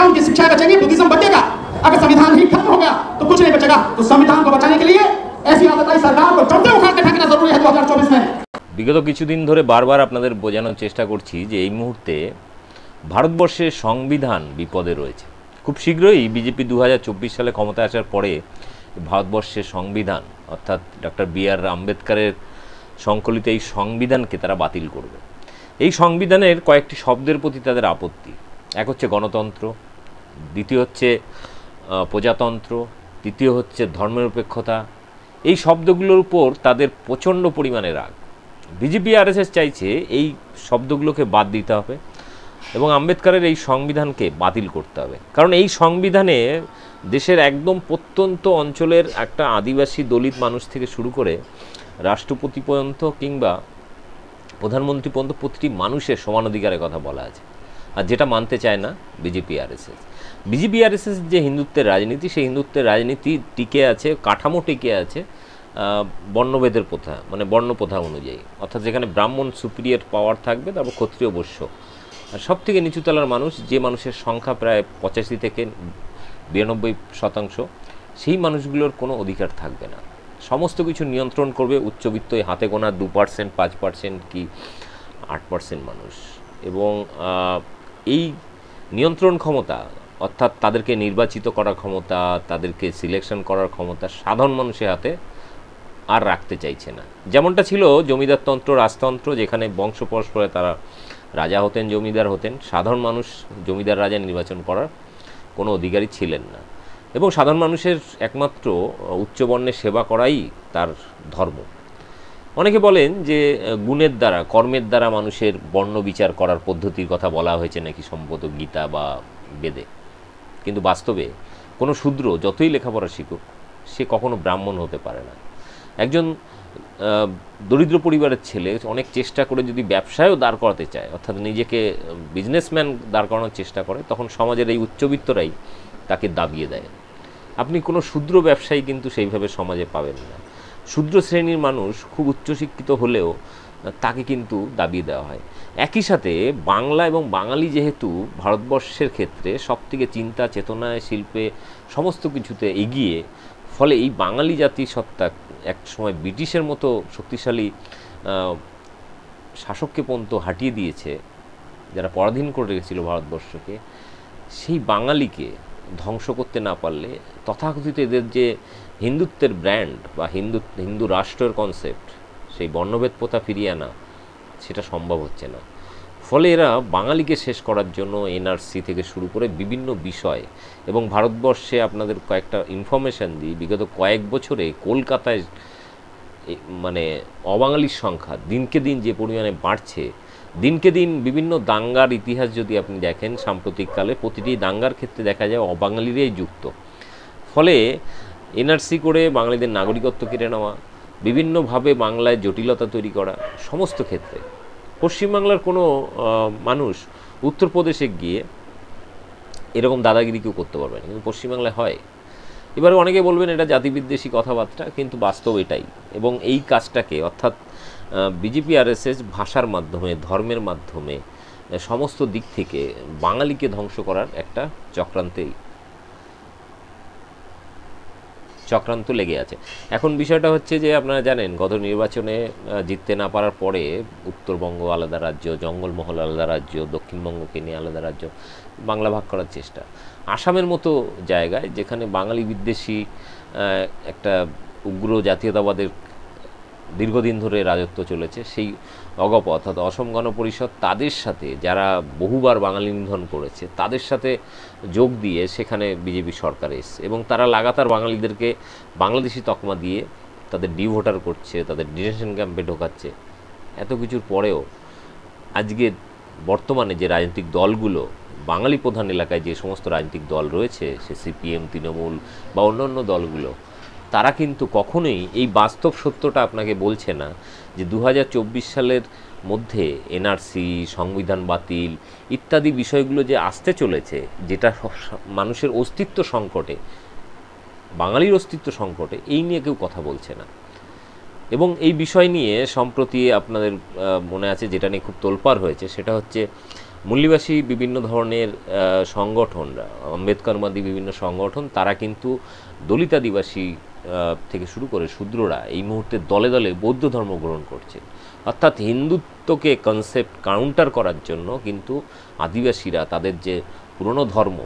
बचेगा, उनकी शिक्षाएं बचेगी, बुद्धिज्म बचेगा। अगर संविधान ही खत्म हो गया तो कुछ नहीं बचेगा। तो संविधान को बचाने के लिए ऐसी आदताई सरकार को चौथे उखाड़ के फेंकना जरूरी है 2024 में। বিগত কিছুদিন ধরে বারবার আপনাদের বোঝানোর চেষ্টা করছি যে এই মুহূর্তে ভারতবর্ষের সংবিধান বিপদে রয়েছে। খুব শীঘ্রই বিজেপি 2024 সালে ক্ষমতায় আসার পরে ভারতবর্ষের সংবিধান অর্থাৎ ডক্টর বি.আর. আম্বেদকরের সংকলিত এই সংবিধানকে তারা বাতিল করবে। এই সংবিধানের কয়েকটি শব্দের প্রতি তাদের আপত্তি। এক হচ্ছে গণতন্ত্র, দ্বিতীয় হচ্ছে প্রজাতন্ত্র, তৃতীয় হচ্ছে ধর্মনিরপেক্ষতা। এই শব্দগুলোর উপর তাদের প্রচণ্ড পরিমাণে রাগ। বিজেপি আরএসএস চাইছে এই শব্দগুলোকে বাদ দিতে হবে এবং আম্বেদকরের এই সংবিধানকে বাতিল করতে হবে। কারণ এই সংবিধানে দেশের একদম প্রত্যন্ত অঞ্চলের একটা আদিবাসী দলিত মানুষ থেকে শুরু করে রাষ্ট্রপতি পর্যন্ত কিংবা প্রধানমন্ত্রী পর্যন্ত প্রতিটি মানুষের সমান অধিকারের কথা বলা আছে, আর যেটা মানতে চায় না বিজেপি আরএসএস। বিজেপি আরএসএস যে হিন্দুত্বের রাজনীতি, সেই হিন্দুত্বের রাজনীতি টিকে আছে, কাঠামো টিকে আছে বর্ণভেদের প্রথা, মানে বর্ণপ্রথা অনুযায়ী। অর্থাৎ যেখানে ব্রাহ্মণ সুপিরিয়র পাওয়ার থাকবে, তারপর ক্ষত্রিয় বৈশ্য, আর সব থেকে নিচুতলার মানুষ, যে মানুষের সংখ্যা প্রায় 85 থেকে 92%, সেই মানুষগুলোর কোনো অধিকার থাকবে না। সমস্ত কিছু নিয়ন্ত্রণ করবে উচ্চবিত্ত হাতে গোনা 2%, 5% কি 8% মানুষ। এবং এই নিয়ন্ত্রণ ক্ষমতা অর্থাৎ তাদেরকে নির্বাচিত করার ক্ষমতা, তাদেরকে সিলেকশন করার ক্ষমতা সাধারণ মানুষের হাতে আর রাখতে চাইছে না। যেমনটা ছিল জমিদারতন্ত্র, রাজতন্ত্র, যেখানে বংশ পরস্পরে তারা রাজা হতেন, জমিদার হতেন, সাধারণ মানুষ জমিদার রাজা নির্বাচন করার কোনো অধিকারী ছিলেন না। এবং সাধারণ মানুষের একমাত্র উচ্চবর্ণের সেবা করাই তার ধর্ম। অনেকে বলেন যে গুণের দ্বারা, কর্মের দ্বারা মানুষের বর্ণ বিচার করার পদ্ধতির কথা বলা হয়েছে নাকি সম্ভবত গীতা বা বেদে। কিন্তু বাস্তবে কোনো শূদ্র যতই লেখাপড়া শিখুক, সে কখনো ব্রাহ্মণ হতে পারে না। একজন দরিদ্র পরিবারের ছেলে অনেক চেষ্টা করে যদি ব্যবসায়ও দাঁড় করাতে চায়, অর্থাৎ নিজেকে বিজনেসম্যান দাঁড় করানোর চেষ্টা করে, তখন সমাজের এই উচ্চবিত্তরাই তাকে দাবিয়ে দেয়। আপনি কোনো শূদ্র ব্যবসায়ী কিন্তু সেইভাবে সমাজে পাবেন না। শূদ্র শ্রেণীর মানুষ খুব উচ্চশিক্ষিত হলেও তাকে কিন্তু দাবিয়ে দেওয়া হয়। একই সাথে বাংলা এবং বাঙালি যেহেতু ভারতবর্ষের ক্ষেত্রে সবথেকে চিন্তা, চেতনায়, শিল্পে, সমস্ত কিছুতে এগিয়ে, ফলে এই বাঙালি জাতি সত্তা এক সময় ব্রিটিশের মতো শক্তিশালী শাসককে পর্যন্ত হাঁটিয়ে দিয়েছে, যারা পরাধীন করে রেখেছিল ভারতবর্ষকে। সেই বাঙালিকে ধ্বংস করতে না পারলে তথাকথিত এদের যে হিন্দুত্বের ব্র্যান্ড বা হিন্দু রাষ্ট্রের কনসেপ্ট, সেই বর্ণভেদ প্রথা ফিরিয়ে আনা, সেটা সম্ভব হচ্ছে না। ফলে এরা বাঙালিকে শেষ করার জন্য এনআরসি থেকে শুরু করে বিভিন্ন বিষয়, এবং ভারতবর্ষে আপনাদের কয়েকটা ইনফরমেশান দিই, বিগত কয়েক বছরে কলকাতায় মানে অবাঙালির সংখ্যা দিনকে দিন যে পরিমাণে বাড়ছে, দিনকে দিন বিভিন্ন দাঙ্গার ইতিহাস যদি আপনি দেখেন সাম্প্রতিককালে, প্রতিটি দাঙ্গার ক্ষেত্রে দেখা যায় অবাঙালিরাই যুক্ত। ফলে এনআরসি করে বাঙালিদের নাগরিকত্ব কেড়ে নেওয়া, বিভিন্নভাবে বাংলায় জটিলতা তৈরি করা, সমস্ত ক্ষেত্রে পশ্চিমবাংলার কোনো মানুষ উত্তরপ্রদেশে গিয়ে এরকম দাদাগিরি কেউ করতে পারবে না, কিন্তু পশ্চিমবাংলায় হয়। এবারে অনেকে বলবেন এটা জাতিবিদ্বেষী কথাবার্তা, কিন্তু বাস্তব এটাই। এবং এই কাজটাকে অর্থাৎ বিজেপি আরএসএস ভাষার মাধ্যমে, ধর্মের মাধ্যমে, সমস্ত দিক থেকে বাঙালিকে ধ্বংস করার একটা চক্রান্ত লেগে আছে। এখন বিষয়টা হচ্ছে যে আপনারা জানেন গত নির্বাচনে জিততে না পারার পরে উত্তরবঙ্গ আলাদা রাজ্য, জঙ্গলমহল আলাদা রাজ্য, দক্ষিণবঙ্গকে নিয়ে আলাদা রাজ্য, বাংলা ভাগ করার চেষ্টা। আসামের মতো জায়গায় যেখানে বাঙালি বিদ্বেষী একটা উগ্র জাতীয়তাবাদের দীর্ঘদিন ধরে রাজত্ব চলেছে, সেই অগপ অর্থাৎ অসম গণ পরিষদ তাদের সাথে, যারা বহুবার বাঙালি নিধন করেছে, তাদের সাথে যোগ দিয়ে সেখানে বিজেপি সরকার এসছে, এবং তারা লাগাতার বাঙালিদেরকে বাংলাদেশি তকমা দিয়ে তাদের ডিভোটার করছে, তাদের ডিটেনশন ক্যাম্পে ঢোকাচ্ছে। এত কিছুর পরেও আজকে বর্তমানে যে রাজনৈতিক দলগুলো, বাঙালি প্রধান এলাকায় যে সমস্ত রাজনৈতিক দল রয়েছে, সে সিপিএম, তৃণমূল বা অন্যান্য দলগুলো, তারা কিন্তু কখনোই এই বাস্তব সত্যটা আপনাকে বলছে না যে 2024 সালের মধ্যে এনআরসি, সংবিধান বাতিল ইত্যাদি বিষয়গুলো যে আসতে চলেছে, যেটা মানুষের অস্তিত্ব সংকটে, বাঙালির অস্তিত্ব সংকটে, এই নিয়ে কেউ কথা বলছে না। এবং এই বিষয় নিয়ে সম্প্রতি আপনাদের মনে আছে যেটা নিয়ে খুব তোলপাড় হয়েছে, সেটা হচ্ছে মুল্লিবাসী বিভিন্ন ধরনের সংগঠনরা, আম্বেদকরবাদী বিভিন্ন সংগঠন, তারা কিন্তু দলিত আদিবাসী থেকে শুরু করে শূদ্ররা এই মুহূর্তে দলে দলে বৌদ্ধ ধর্ম গ্রহণ করছে। অর্থাৎ হিন্দুত্বকে কনসেপ্ট কাউন্টার করার জন্য কিন্তু আদিবাসীরা তাদের যে পুরনো ধর্ম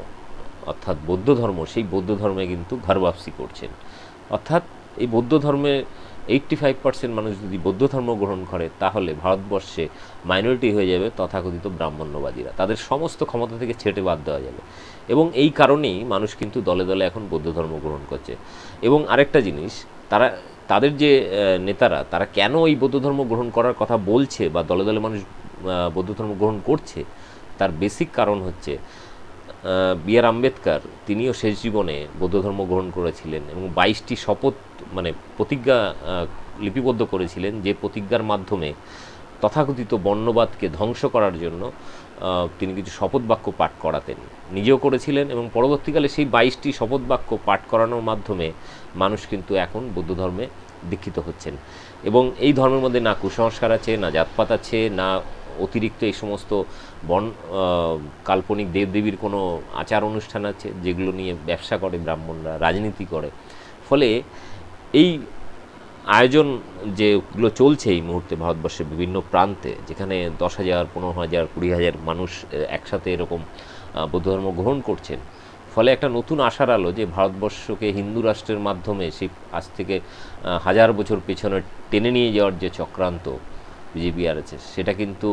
অর্থাৎ বৌদ্ধ ধর্ম, সেই বৌদ্ধ ধর্মে কিন্তু ঘরবাপসি করছেন। অর্থাৎ এই বৌদ্ধ ধর্মে 85% মানুষ যদি বৌদ্ধ ধর্ম গ্রহণ করে, তাহলে ভারতবর্ষে মাইনরিটি হয়ে যাবে তথাকথিত ব্রাহ্মণ্যবাদীরা, তাদের সমস্ত ক্ষমতা থেকে ছেঁটে বাদ দেওয়া যাবে। এবং এই কারণেই মানুষ কিন্তু দলে দলে এখন বৌদ্ধ ধর্ম গ্রহণ করছে। এবং আরেকটা জিনিস, তাদের যে নেতারা, তারা কেন এই বৌদ্ধ ধর্ম গ্রহণ করার কথা বলছে বা দলে দলে মানুষ বৌদ্ধ ধর্ম গ্রহণ করছে, তার বেসিক কারণ হচ্ছে বি.আর. আম্বেদকর তিনিও শেষ জীবনে বৌদ্ধ ধর্ম গ্রহণ করেছিলেন এবং 22টি শপথ প্রতিজ্ঞা লিপিবদ্ধ করেছিলেন, যে প্রতিজ্ঞার মাধ্যমে তথাকথিত বর্ণবাদকে ধ্বংস করার জন্য তিনি কিছু শপথ বাক্য পাঠ করাতেন, নিজেও করেছিলেন। এবং পরবর্তীকালে সেই 22টি শপথ বাক্য পাঠ করানোর মাধ্যমে মানুষ কিন্তু এখন বৌদ্ধ ধর্মে দীক্ষিত হচ্ছেন। এবং এই ধর্মের মধ্যে না কুসংস্কার আছে, না জাতপাত আছে, না অতিরিক্ত এই সমস্ত কাল্পনিক দেবদেবীর কোনো আচার অনুষ্ঠান আছে যেগুলো নিয়ে ব্যবসা করে ব্রাহ্মণরা, রাজনীতি করে। ফলে এই আয়োজন যেগুলো চলছে এই মুহূর্তে ভারতবর্ষের বিভিন্ন প্রান্তে, যেখানে 10,000, 15,000, 20,000 মানুষ একসাথে এরকম বৌদ্ধ ধর্ম গ্রহণ করছেন, ফলে একটা নতুন আশার আলো যে ভারতবর্ষকে হিন্দু রাষ্ট্রের মাধ্যমে সেই আজ থেকে 1000 বছর পেছনে টেনে নিয়ে যাওয়ার যে চক্রান্ত বিজেপি আর আছে, সেটা কিন্তু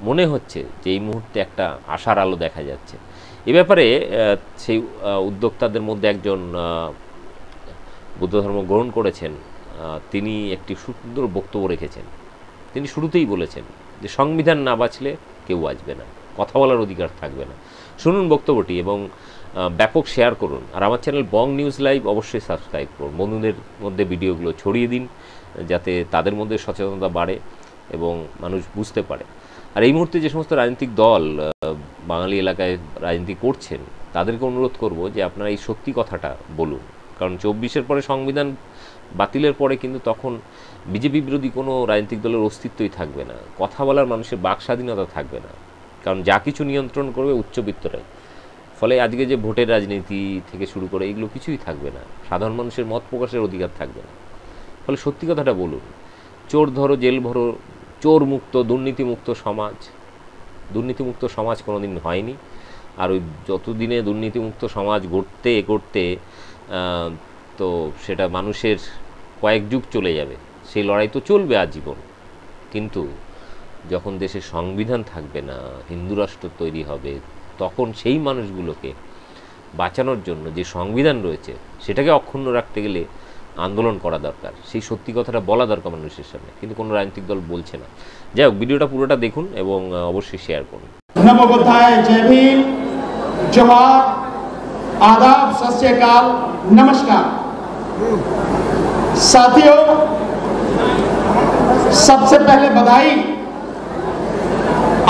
মনে হচ্ছে যে এই মুহূর্তে একটা আশার আলো দেখা যাচ্ছে। এ ব্যাপারে সেই উদ্যোক্তাদের মধ্যে একজন বৌদ্ধ ধর্ম গ্রহণ করেছেন, তিনি একটি সুন্দর বক্তব্য রেখেছেন। তিনি শুরুতেই বলেছেন যে সংবিধান না বাঁচলে কেউ বাঁচবে না, কথা বলার অধিকার থাকবে না। শুনুন বক্তব্যটি এবং ব্যাপক শেয়ার করুন। আর আমার চ্যানেল বং নিউজ লাইভ অবশ্যই সাবস্ক্রাইব করুন, বন্ধুদের মধ্যে ভিডিওগুলো ছড়িয়ে দিন যাতে তাদের মধ্যে সচেতনতা বাড়ে এবং মানুষ বুঝতে পারে। আর এই মুহূর্তে যে সমস্ত রাজনৈতিক দল বাঙালি এলাকায় রাজনীতি করছেন, তাদেরকে অনুরোধ করব যে আপনারা এই সত্যি কথাটা বলুন। কারণ 24-এর পরে সংবিধান বাতিলের পরে কিন্তু তখন বিজেপি বিরোধী কোনো রাজনৈতিক দলের অস্তিত্বই থাকবে না, কথা বলার মানুষের বাক স্বাধীনতা থাকবে না, কারণ যা কিছু নিয়ন্ত্রণ করবে উচ্চবিত্তরাই। ফলে আজকে যে ভোটের রাজনীতি থেকে শুরু করে এগুলো কিছুই থাকবে না, সাধারণ মানুষের মত প্রকাশের অধিকার থাকবে না। ফলে সত্যি কথাটা বলুন। চোর ধরো, জেল ভরো, চোর মুক্ত, দুর্নীতিমুক্ত সমাজ। দুর্নীতিমুক্ত সমাজ কোনোদিন হয়নি। আর ওই যতদিনে দুর্নীতিমুক্ত সমাজ গড়তে গড়তে তো সেটা মানুষের কয়েক যুগ চলে যাবে, সেই লড়াই তো চলবে আজীবন। কিন্তু যখন দেশে সংবিধান থাকবে না, হিন্দু রাষ্ট্র তৈরি হবে, তখন সেই মানুষগুলোকে বাঁচানোর জন্য যে সংবিধান রয়েছে সেটাকে অক্ষুণ্ণ রাখতে গেলে আন্দোলন করা দরকার। সেই সত্যি কথাটা বলা দরকার মানুষের সামনে, কিন্তু কোনো রাজনৈতিক দল বলছে না। যাই হোক, ভিডিওটা পুরোটা দেখুন এবং অবশ্যই শেয়ার করুন। नमो बुद्धाय, जय भीम, जोहार, आदाब, सत श्री अकाल, नमस्कार। साथियों, सबसे पहले बधाई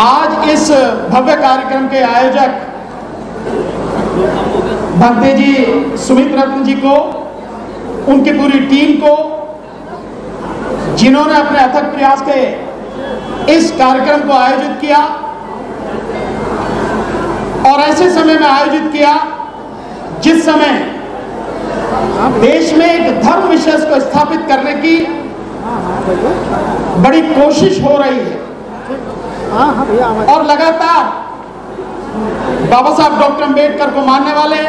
आज इस भव्य कार्यक्रम के आयोजक भक्ति जी सुमित रत्न जी को, उनकी पूरी टीम को, जिन्होंने अपने अथक प्रयास के इस कार्यक्रम को आयोजित किया और ऐसे समय में आयोजित किया जिस समय देश में एक धर्म विशेष को स्थापित करने की बड़ी कोशिश हो रही है और लगातार बाबा साहब डॉक्टर अम्बेडकर को मानने वाले,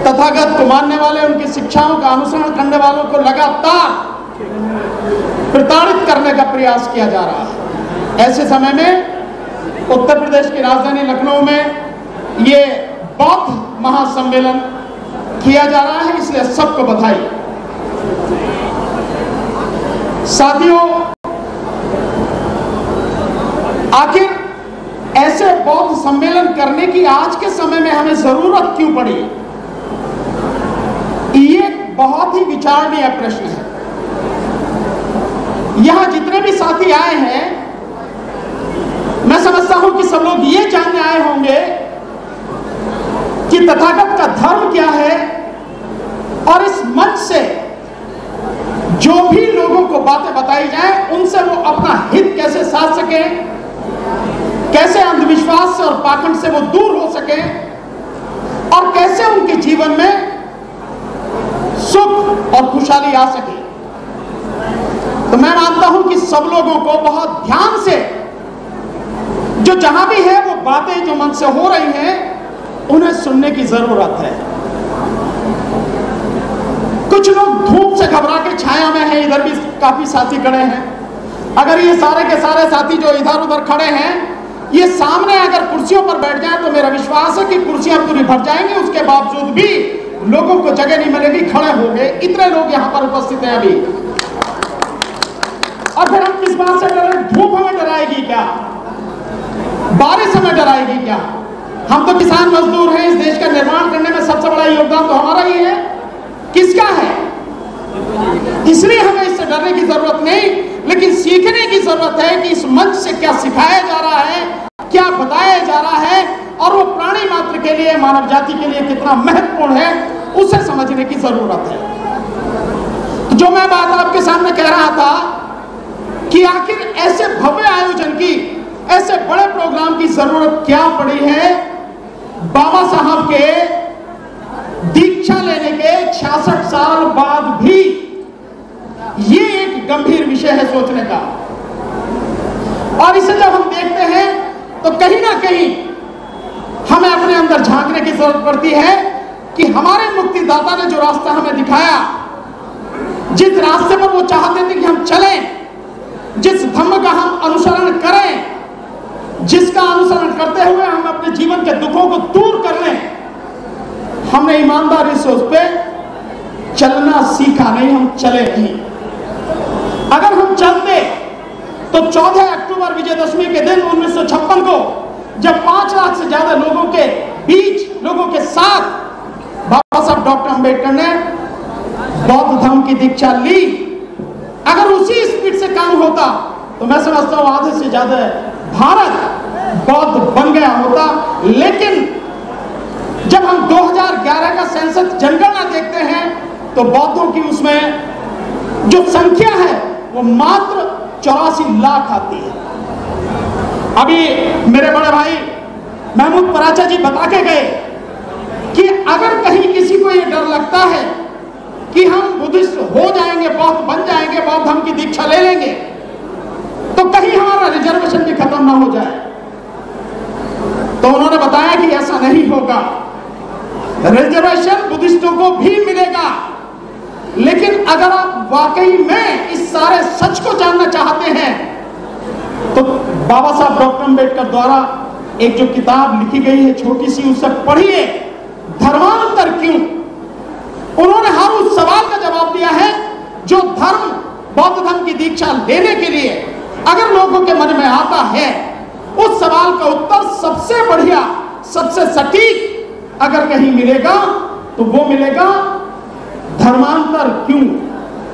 तथागत को मानने वाले, उनकी शिक्षाओं का अनुसरण करने वालों को लगातार प्रताड़ित करने का प्रयास किया जा रहा है। ऐसे समय में उत्तर प्रदेश की राजधानी लखनऊ में ये बौद्ध महासम्मेलन किया जा रहा है, इसलिए सबको बधाई। साथियों, आखिर ऐसे बौद्ध सम्मेलन करने की आज के समय में हमें जरूरत क्यों पड़ी? ये बहुत ही विचारणीय प्रश्न है। यहां जितने भी साथी आए हैं, मैं समझता हूं कि सब लोग ये जानने आए होंगे कि तथागत का धर्म क्या है और इस मंच से जो भी लोगों को बातें बताई जाए उनसे वो अपना हित कैसे साध सके, कैसे अंधविश्वास से और पाखंड से वो दूर हो सके और कैसे उनके जीवन में सुख और खुशहाली आ सके। तो मैं मानता हूं कि सब लोगों को बहुत ध्यान से जो जहां भी है वो बातें जो मन से हो रही हैं उन्हें सुनने की जरूरत है। कुछ लोग धूप से घबरा के छाया में हैं, इधर भी काफी साथी खड़े हैं। अगर ये सारे के सारे साथी जो इधर उधर खड़े हैं ये सामने अगर कुर्सियों पर बैठ जाएं तो मेरा विश्वास है कि कुर्सियां पूरी भर जाएंगी, उसके बावजूद भी लोगों को जगह नहीं मिलेगी, खड़े हो गए। इतने लोग यहां पर उपस्थित हैं अभी। और फिर हम किस बात से डरे? धूप हमें डराएगी क्या? बारिश हमें डराएगी क्या? हम तो किसान मजदूर हैं, इस देश का निर्माण करने में सबसे बड़ा योगदान तो हमारा ही है। किसका है? इसलिए हमें इससे डरने की जरूरत नहीं, लेकिन सीखने की जरूरत है कि इस मंच से क्या सिखाया जा रहा है, क्या बताया जा रहा है और वो प्राणी मात्र के लिए, मानव जाति के लिए कितना महत्वपूर्ण है, उसे समझने की जरूरत है। तो जो मैं बात आपके सामने कह रहा था कि आखिर ऐसे भव्य आयोजन की, ऐसे बड़े प्रोग्राम की जरूरत क्या पड़ी है बाबा साहब के दीक्षा लेने के 66 साल बाद भी। ये एक गंभीर विषय है सोचने का। और इसे जब हम देखते हैं तो कहीं ना कहीं हमें अपने अंदर झांकने की जरूरत पड़ती है कि हमारे मुक्तिदाता ने जो रास्ता हमें दिखाया, जिस रास्ते पर वो चाहते थे कि हम चलें, जिस धम्म का हम अनुसरण करें, जिसका अनुसरण करते हुए हम अपने जीवन के दुखों को दूर कर लें, हमने ईमानदारी से उस पर चलना सीखा नहीं, हम चले नहीं। अगर हम चलते तो 14 अक्टूबर विजयदशमी के दिन 1956 को जब 5 लाख से ज्यादा लोगों के बीच, लोगों के साथ बाबा साहब डॉक्टर अंबेडकर ने बौद्ध धर्म की दीक्षा ली, अगर उसी स्पीड से काम होता तो मैं समझता हूं आधे से ज्यादा भारत बौद्ध बन गया होता। लेकिन जब हम 2011 का सेंसस जनगणना देखते हैं तो बौद्धों की उसमें जो संख्या है वो मात्र 84 लाख आती है। अभी मेरे बड़े भाई महमूद पराचा जी बता के गए कि अगर कहीं किसी को ये डर लगता है कि हम बुद्धिस्ट हो जाएंगे, बौद्ध बन जाएंगे, बौद्ध धर्म की दीक्षा ले लेंगे, तो कहीं हमारा रिजर्वेशन भी खत्म ना हो जाए। तो उन्होंने बताया कि ऐसा नहीं होगा, रिजर्वेशन बुद्धिस्टों को भी मिलेगा। लेकिन अगर आप वाकई में इस सारे सच को जानना चाहते हैं तो बाबा साहब डॉक्टर अंबेडकर द्वारा एक जो किताब लिखी गई है छोटी सी, उसे पढ़िए, धर्मांतर क्यों। उन्होंने हर उस सवाल का जवाब दिया है जो धर्म, बौद्ध धर्म की दीक्षा लेने के लिए अगर लोगों के मन में आता है, उस सवाल का उत्तर सबसे बढ़िया, सबसे सटीक अगर कहीं मिलेगा तो वो मिलेगा धर्मांतर क्यों,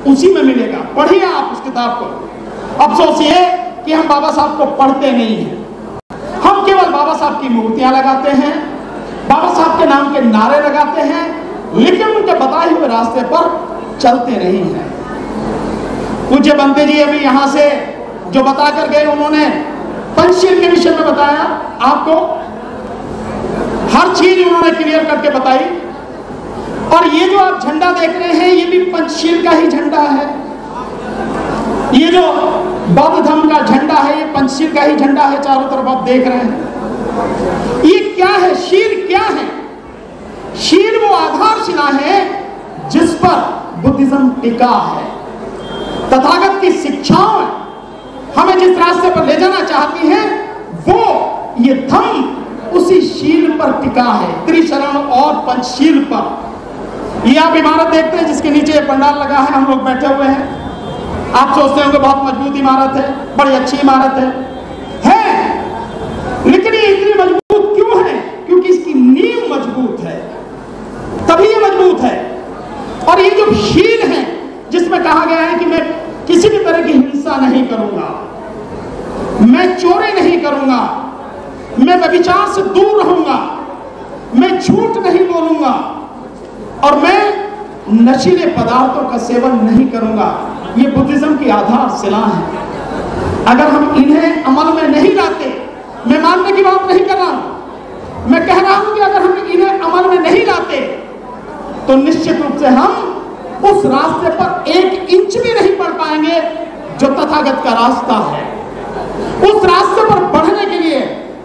उसी में मिलेगा। पढ़िए आप उस किताब को। अफसोस ये कि हम बाबा साहब को पढ़ते नहीं हैं, हम केवल बाबा साहब की मूर्तियां लगाते हैं, बाबा साहब के नाम के नारे लगाते हैं, लेकिन उनके बताए हुए रास्ते पर चलते नहीं हैं। पूज्य बंते जी अभी यहां से जो बता कर गए, उन्होंने पंचशील के विषय में बताया, आपको हर चीज उन्होंने क्लियर करके बताई। और ये जो आप झंडा देख रहे हैं ये भी पंचशील का ही झंडा है। ये जो बौद्ध धर्म का झंडा है ये पंचशील का ही झंडा है, चारों तरफ आप देख रहे हैं। ये क्या है? शील क्या है? शील वो आधारशिला है जिस पर बुद्धिज्म टिका है। तथागत की शिक्षाएं हमें जिस रास्ते पर ले जाना चाहती हैं वो ये धम्म उसी शील पर टिका है, त्रिशरण और पंचशील पर। ये आप इमारत देखते हैं जिसके नीचे पंडाल लगा है, हम लोग बैठे हुए हैं। आप सोचते होंगे बहुत मजबूत इमारत है, बड़ी अच्छी इमारत है। लेकिन ये इतनी मजबूत क्यों है? क्योंकि इसकी नींव मजबूत है, तभी ये मजबूत है। और ये जो शील है जिसमें कहा गया है कि मैं किसी भी तरह की हिंसा नहीं करूंगा, मैं चोरी नहीं करूंगा, मैं व्यभिचार से दूर रहूंगा, मैं झूठ नहीं बोलूंगा और मैं नशीले पदार्थों का सेवन नहीं करूंगा, ये बुद्धिज्म की आधारशिला है। अगर हम इन्हें अमल में नहीं लाते, मैं मानने की बात नहीं कर रहा हूं, मैं कह रहा हूं कि अगर हम इन्हें अमल में नहीं लाते तो निश्चित रूप से हम उस रास्ते पर 1 इंच भी नहीं बढ़ पाएंगे जो तथागत का रास्ता है। उस रास्ते पर बढ़ने के लिए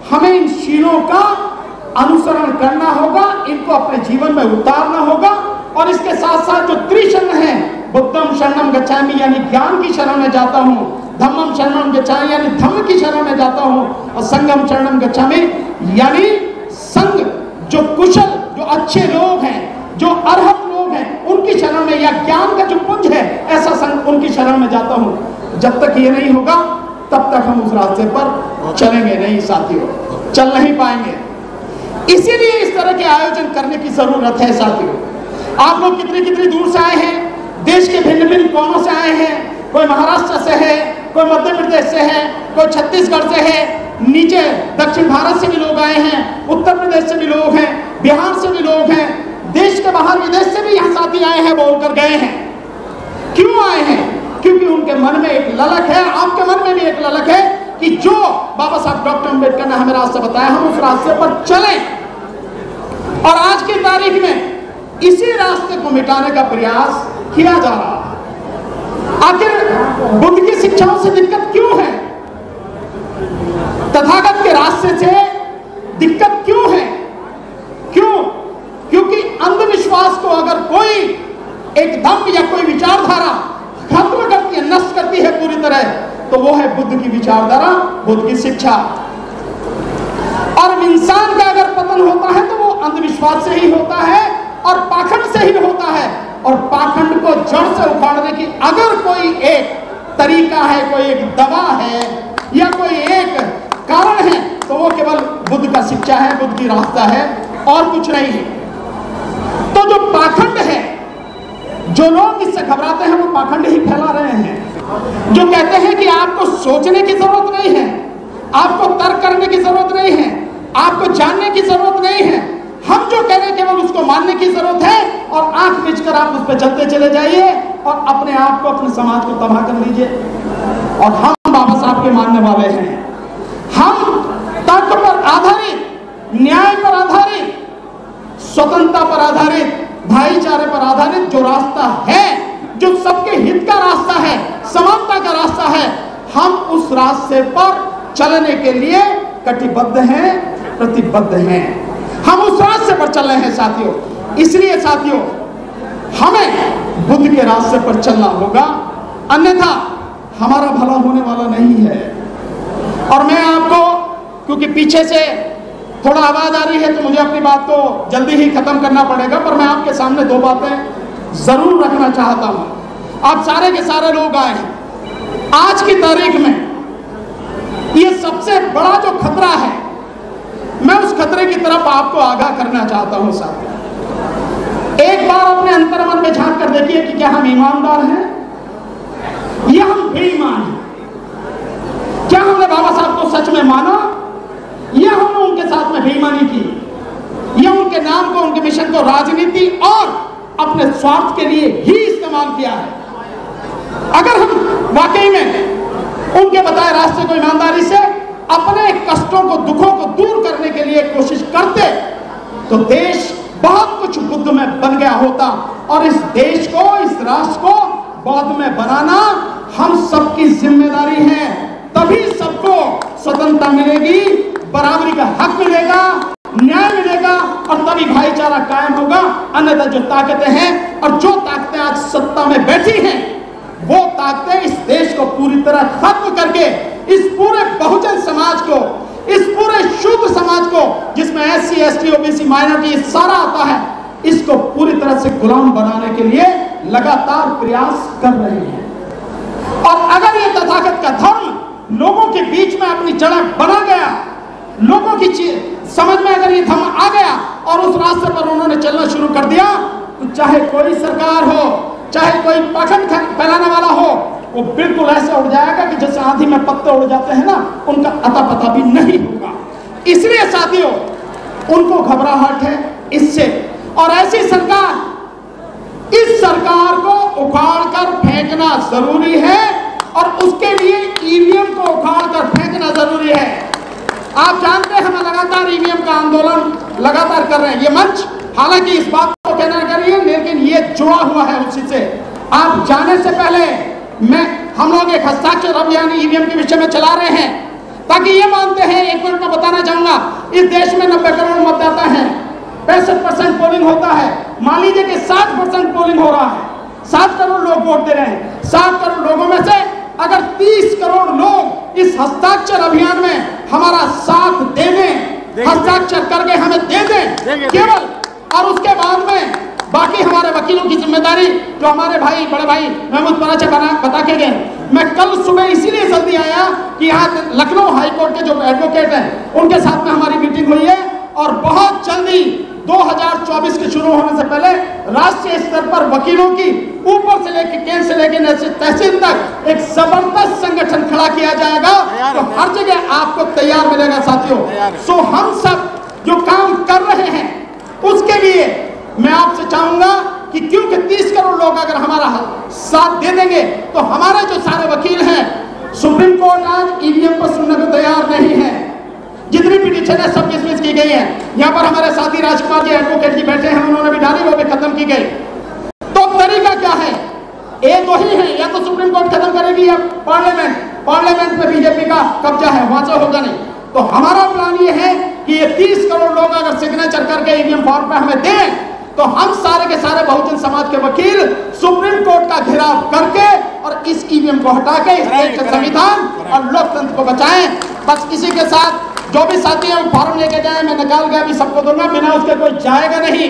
हमें इन शीलों का अनुसरण करना होगा, इनको अपने जीवन में उतारना होगा। और इसके साथ साथ जो त्रिशरण है, बुद्धम शरणम गच्छामि यानी ज्ञान की शरण में जाता हूं, धम्मम शरणम गच्छामि यानी धम्म की शरण में जाता हूं, और संगम शरणम गच्छामि यानी संग, जो कुशल, जो अच्छे लोग हैं, जो अर्हत लोग हैं, उनकी शरण में, या ज्ञान का जो पुंज है ऐसा संग, उनकी शरण में जाता हूं। जब तक ये नहीं होगा तब तक हम उस रास्ते पर चलेंगे नहीं साथियों, चल नहीं पाएंगे। इसीलिए इस तरह के आयोजन करने की जरूरत है साथियों। आप लोग कितनी कितनी दूर से आए हैं, देश के भिन्न भिन्न कोनों से आए हैं, कोई महाराष्ट्र से है, कोई मध्य प्रदेश से है, कोई छत्तीसगढ़ से है, नीचे दक्षिण भारत से भी लोग आए हैं, उत्तर प्रदेश से भी लोग हैं, बिहार से भी लोग हैं, देश के बाहर विदेश से भी यहाँ साथी आए हैं, बोलकर गए हैं। क्यों आए हैं? क्योंकि उनके मन में एक ललक है, आपके मन में भी एक ललक है कि जो बाबा साहब डॉक्टर अम्बेडकर ने हमें रास्ता बताया, हम उस रास्ते पर चलें। और आज की तारीख में इसी रास्ते को मिटाने का प्रयास किया जा रहा है। आखिर बुद्ध की शिक्षाओं से दिक्कत क्यों है? तथागत के रास्ते से दिक्कत क्यों है? क्यों? क्योंकि अंधविश्वास को अगर कोई एक धर्म या कोई विचारधारा खत्म करती है, नष्ट करती है पूरी तरह, तो वो है बुद्ध की विचारधारा, बुद्ध की शिक्षा। और इंसान का अगर पतन होता है तो वो अंधविश्वास से ही होता है और पाखंड से ही होता है। और पाखंड को जड़ से उखाड़ने की अगर कोई एक तरीका है, कोई एक दवा है या कोई एक कारण है, तो वो केवल बुद्ध का शिक्षा है, बुद्ध की रास्ता है और कुछ नहीं है। तो जो पाखंड है, जो लोग इससे घबराते हैं, वो पाखंड ही फैला रहे हैं। जो कहते हैं कि आपको सोचने की जरूरत नहीं है, आपको तर्क करने की जरूरत नहीं है, आपको जानने की जरूरत नहीं है, हम जो कह रहे हैं केवल उसको मानने की जरूरत है, और आंख मीच कर आप उस पर चलते चले जाइए और अपने आप को, अपने समाज को तबाह कर लीजिए। और हम बाबा साहब के मानने वाले हैं। हम तर्क पर आधारित, न्याय पर आधारित, स्वतंत्रता पर आधारित, भाईचारे पर आधारित जो रास्ता है, जो सबके हित का रास्ता है, समानता का रास्ता है, हम उस रास्ते पर चलने के लिए कटिबद्ध हैं, प्रतिबद्ध हैं। हम उस रास्ते पर चल रहे हैं साथियों। इसलिए साथियों, हमें बुद्ध के रास्ते पर चलना होगा, अन्यथा हमारा भला होने वाला नहीं है। और मैं आपको, क्योंकि पीछे से थोड़ा आवाज आ रही है, तो मुझे अपनी बात को जल्दी ही खत्म करना पड़ेगा, पर मैं आपके सामने 2 बातें जरूर रखना चाहता हूं। आप सारे के सारे लोग आए हैं। आज की तारीख में ये सबसे बड़ा जो खतरा है, मैं उस खतरे की तरफ आपको आगाह करना चाहता हूं साथियों। एक बार अपने अंतर्मन में झांक कर देखिए कि क्या हम ईमानदार हैं या हम बेईमान हैं। क्या हमने बाबा साहब को सच में माना या हमने उनके साथ में बेईमानी की, या उनके नाम को, उनके मिशन को राजनीति और अपने स्वार्थ के लिए ही इस्तेमाल किया है। अगर हम वाकई में उनके बताए रास्ते को ईमानदारी से अपने कष्टों को, दुखों को दूर करने के लिए कोशिश करते, तो देश बहुत कुछ बुद्ध में बन गया होता। और इस देश को, इस राष्ट्र को बौद्ध में बनाना हम सबकी जिम्मेदारी है। तभी सबको स्वतंत्रता मिलेगी, बराबरी का हक मिलेगा, न्याय मिलेगा, और तभी भाईचारा कायम होगा। अन्यथा जो ताकतें हैं, और जो ताकतें आज सत्ता में बैठी हैं, वो ताकतें इस देश को पूरी तरह खत्म करके इस पूरे बहुजन समाज को, इस पूरे शुद्ध समाज को, जिसमें SC, ST, OBC, माइनॉरिटी सारा आता है, इसको पूरी तरह से गुलाम बनाने के लिए लगातार प्रयास कर रहे हैं। और अगर ये तथागत का धर्म लोगों के बीच में अपनी जड़ें बना गया, लोगों की समझ में अगर ये धर्म आ गया और उस रास्ते पर उन्होंने चलना शुरू कर दिया, तो चाहे कोई सरकार हो, चाहे कोई पाखंड फैलाने वाला हो, वो बिल्कुल ऐसे उड़ जाएगा कि जैसे आंधी में पत्ते उड़ जाते हैं ना, उनका अता पता भी नहीं होगा। इसलिए साथियों, उनको घबराहट है इससे। और ऐसी सरकार, इस सरकार को उखाड़ कर फेंकना जरूरी है, और उसके लिए EVM को उखाड़ कर फेंकना जरूरी है। आप जानते हैं हम लगातार ईवीएम का आंदोलन लगातार कर रहे हैं। ये मंच हालांकि इस बात को कहना करिए, लेकिन ये जुड़ा हुआ है उसी से। आप जाने से पहले हम लोग एक हस्ताक्षर अभियान ईवीएम के विषय में चला रहे हैं, ताकि ये मानते हैं, एक मिनट में बताना चाहूंगा, इस देश में 90 करोड़ मतदाता हैं, 65% पोलिंग होता है। मान लीजिए कि 60% पोलिंग हो रहा है, 7 करोड़ लोग वोट दे रहे हैं। 7 करोड़ लोगों में से अगर 30 करोड़ लोग इस हस्ताक्षर अभियान में हमारा साथ दे दें, हस्ताक्षर करके हमें दे दें केवल, और उसके बाद में बाकी हमारे वकीलों की जिम्मेदारी, जो हमारे भाई बड़े भाई महमूद पराचे बता के गए। मैं कल सुबह इसीलिए जल्दी आया कि यहाँ लखनऊ हाईकोर्ट के जो एडवोकेट हैं उनके साथ में हमारी मीटिंग हुई है, और बहुत जल्दी 2024 के शुरू होने से पहले राष्ट्रीय स्तर पर वकीलों की ऊपर से लेकर केंद्र से लेकर तहसील तक एक जबरदस्त संगठन खड़ा किया जाएगा। तो हर जगह आपको तैयार मिलेगा साथियों। सो हम सब जो काम कर रहे हैं उसके लिए मैं आपसे चाहूंगा कि क्योंकि 30 करोड़ लोग अगर हमारा साथ दे देंगे, तो हमारे जो सारे वकील हैं, सुप्रीम कोर्ट आज ईवीएम पर सुनने को तैयार नहीं है। जितनी पिटीशन है सब डिसमिस की गई है। यहाँ पर हमारे साथी राजकुमार जी एडवोकेट जी बैठे हैं, उन्होंने भी डाली, वो भी खत्म की गई। तो तरीका क्या है? एक दो ही है, या तो सुप्रीम कोर्ट खत्म करेगी या पार्लियामेंट में बीजेपी का कब्जा है, वहां से होगा नहीं। तो हमारा प्लान ये है कि ये 30 करोड़ लोग अगर सिग्नेचर करके ईवीएम फॉर्म पे हमें दें, तो हम सारे के सारे बहुजन समाज के वकील सुप्रीम कोर्ट का घेराव करके और इस ईवीएम को हटा के इस देश के संविधान और लोकतंत्र को बचाएं। बस इसी के साथ जो भी साथी हैं फॉर्म लेके जाए, मैं निकाल के अभी सबको दूंगा, बिना उसके कोई जाएगा नहीं।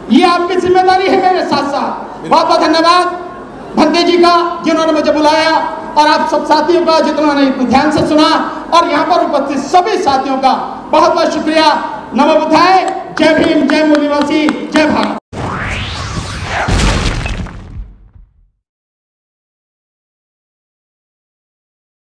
ये आपकी जिम्मेदारी है मेरे साथ साथ। बहुत बहुत धन्यवाद भंते जी का जिन्होंने मुझे बुलाया, और आप सब साथियों का जिन्होंने ध्यान से सुना, और यहाँ पर उपस्थित सभी साथियों का बहुत बहुत शुक्रिया। नमो बुद्धाय, जय भीम, जय मूल निवासी।